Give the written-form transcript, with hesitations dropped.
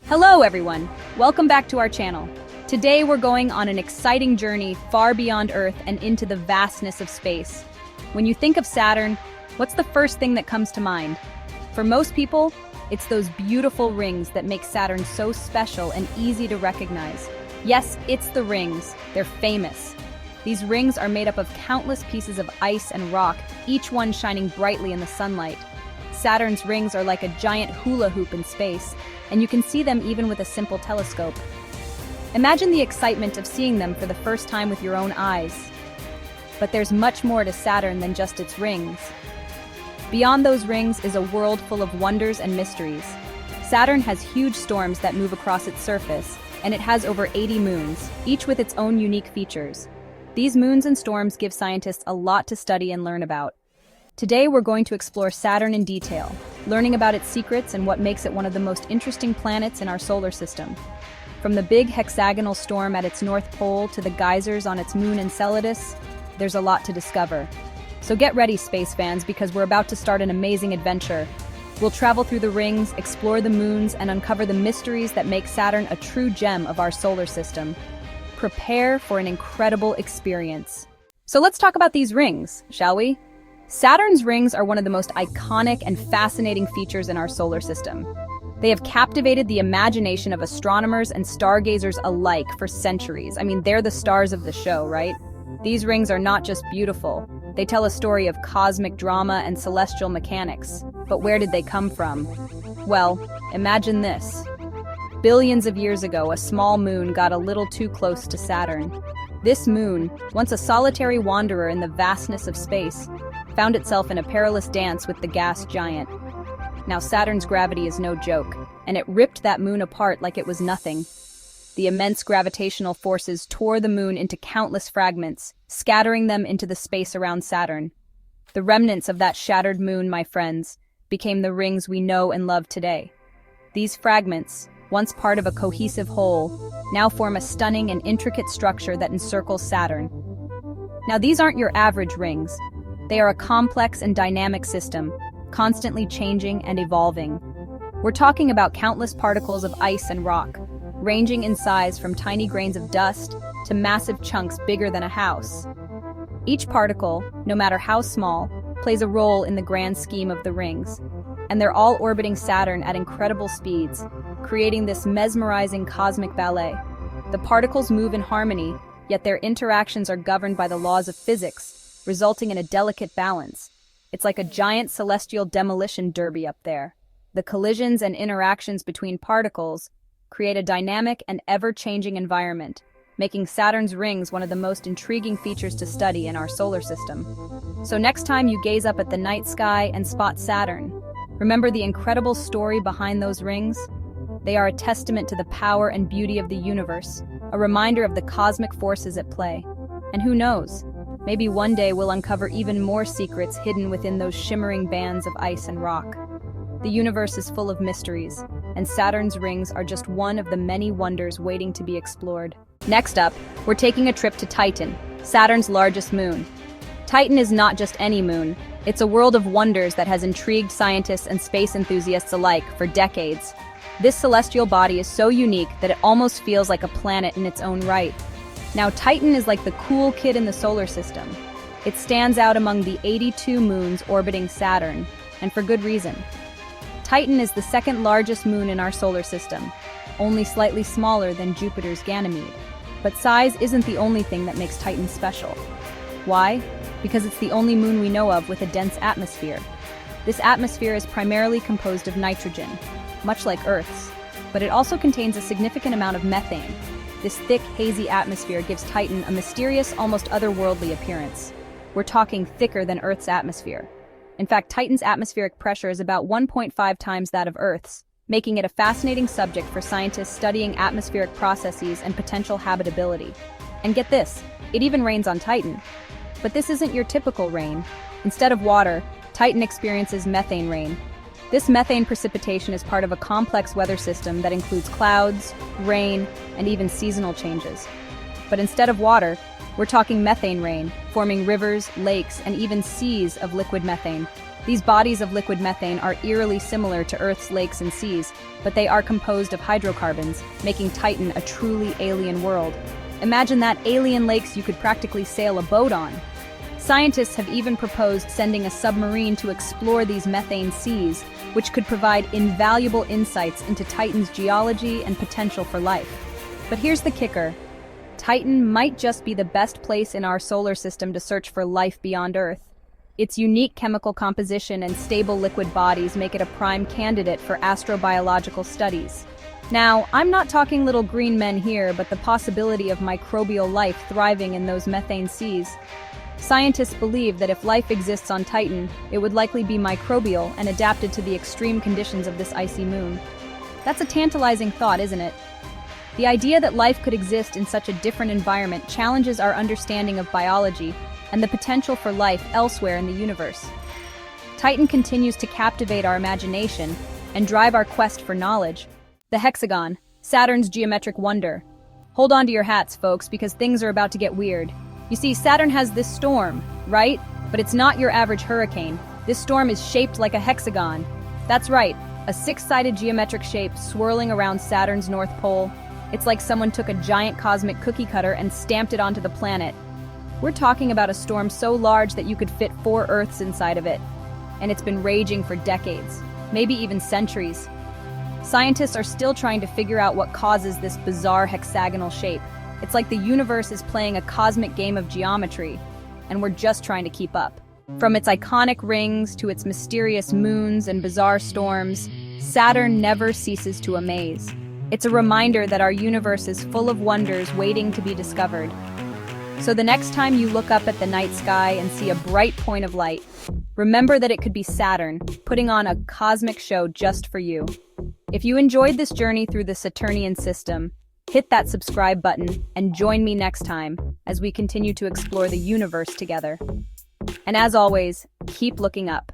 Hello everyone, welcome back to our channel. Today we're going on an exciting journey far beyond Earth and into the vastness of space. When you think of Saturn, what's the first thing that comes to mind? For most people, it's those beautiful rings that make Saturn so special and easy to recognize. Yes, it's the rings. They're famous. These rings are made up of countless pieces of ice and rock, each one shining brightly in the sunlight. Saturn's rings are like a giant hula hoop in space, and you can see them even with a simple telescope. Imagine the excitement of seeing them for the first time with your own eyes. But there's much more to Saturn than just its rings. Beyond those rings is a world full of wonders and mysteries. Saturn has huge storms that move across its surface, and it has over 80 moons, each with its own unique features. These moons and storms give scientists a lot to study and learn about. Today we're going to explore Saturn in detail, learning about its secrets and what makes it one of the most interesting planets in our solar system. From the big hexagonal storm at its north pole to the geysers on its moon Enceladus, there's a lot to discover. So get ready, space fans, because we're about to start an amazing adventure. We'll travel through the rings, explore the moons, and uncover the mysteries that make Saturn a true gem of our solar system. Prepare for an incredible experience. So let's talk about these rings, shall we? Saturn's rings are one of the most iconic and fascinating features in our solar system. They have captivated the imagination of astronomers and stargazers alike for centuries. I mean, they're the stars of the show, right? These rings are not just beautiful. They tell a story of cosmic drama and celestial mechanics. But where did they come from? Well, imagine this. Billions of years ago, a small moon got a little too close to Saturn. This moon, once a solitary wanderer in the vastness of space, found itself in a perilous dance with the gas giant. Now Saturn's gravity is no joke, and it ripped that moon apart like it was nothing. The immense gravitational forces tore the moon into countless fragments, scattering them into the space around Saturn. The remnants of that shattered moon, my friends, became the rings we know and love today. These fragments, once part of a cohesive whole, now form a stunning and intricate structure that encircles Saturn. Now these aren't your average rings. They are a complex and dynamic system, constantly changing and evolving. We're talking about countless particles of ice and rock, ranging in size from tiny grains of dust to massive chunks bigger than a house. Each particle, no matter how small, plays a role in the grand scheme of the rings, and they're all orbiting Saturn at incredible speeds, creating this mesmerizing cosmic ballet. The particles move in harmony, yet their interactions are governed by the laws of physics, resulting in a delicate balance. It's like a giant celestial demolition derby up there. The collisions and interactions between particles create a dynamic and ever-changing environment, making Saturn's rings one of the most intriguing features to study in our solar system. So next time you gaze up at the night sky and spot Saturn, remember the incredible story behind those rings? They are a testament to the power and beauty of the universe, a reminder of the cosmic forces at play. And who knows? Maybe one day we'll uncover even more secrets hidden within those shimmering bands of ice and rock. The universe is full of mysteries, and Saturn's rings are just one of the many wonders waiting to be explored. Next up, we're taking a trip to Titan, Saturn's largest moon. Titan is not just any moon. It's a world of wonders that has intrigued scientists and space enthusiasts alike for decades. This celestial body is so unique that it almost feels like a planet in its own right. Now, Titan is like the cool kid in the solar system. It stands out among the 82 moons orbiting Saturn, and for good reason. Titan is the second largest moon in our solar system, only slightly smaller than Jupiter's Ganymede. But size isn't the only thing that makes Titan special. Why? Because it's the only moon we know of with a dense atmosphere. This atmosphere is primarily composed of nitrogen, much like Earth's, but it also contains a significant amount of methane. This thick, hazy atmosphere gives Titan a mysterious, almost otherworldly appearance. We're talking thicker than Earth's atmosphere. In fact, Titan's atmospheric pressure is about 1.5 times that of Earth's, making it a fascinating subject for scientists studying atmospheric processes and potential habitability. And get this, it even rains on Titan. But this isn't your typical rain. Instead of water, Titan experiences methane rain. This methane precipitation is part of a complex weather system that includes clouds, rain, and even seasonal changes. But instead of water, we're talking methane rain, forming rivers, lakes, and even seas of liquid methane. These bodies of liquid methane are eerily similar to Earth's lakes and seas, but they are composed of hydrocarbons, making Titan a truly alien world. Imagine that, alien lakes you could practically sail a boat on. Scientists have even proposed sending a submarine to explore these methane seas, which could provide invaluable insights into Titan's geology and potential for life. But here's the kicker. Titan might just be the best place in our solar system to search for life beyond Earth. Its unique chemical composition and stable liquid bodies make it a prime candidate for astrobiological studies. Now, I'm not talking little green men here, but the possibility of microbial life thriving in those methane seas. Scientists believe that if life exists on Titan, it would likely be microbial and adapted to the extreme conditions of this icy moon. That's a tantalizing thought, isn't it? The idea that life could exist in such a different environment challenges our understanding of biology and the potential for life elsewhere in the universe. Titan continues to captivate our imagination and drive our quest for knowledge. The Hexagon, Saturn's geometric wonder. Hold on to your hats, folks, because things are about to get weird. You see, Saturn has this storm, right? But it's not your average hurricane. This storm is shaped like a hexagon. That's right, a six-sided geometric shape swirling around Saturn's north pole. It's like someone took a giant cosmic cookie cutter and stamped it onto the planet. We're talking about a storm so large that you could fit 4 Earths inside of it. And it's been raging for decades, maybe even centuries. Scientists are still trying to figure out what causes this bizarre hexagonal shape. It's like the universe is playing a cosmic game of geometry, and we're just trying to keep up. From its iconic rings to its mysterious moons and bizarre storms, Saturn never ceases to amaze. It's a reminder that our universe is full of wonders waiting to be discovered. So the next time you look up at the night sky and see a bright point of light, remember that it could be Saturn, putting on a cosmic show just for you. If you enjoyed this journey through the Saturnian system, hit that subscribe button and join me next time as we continue to explore the universe together. And as always, keep looking up.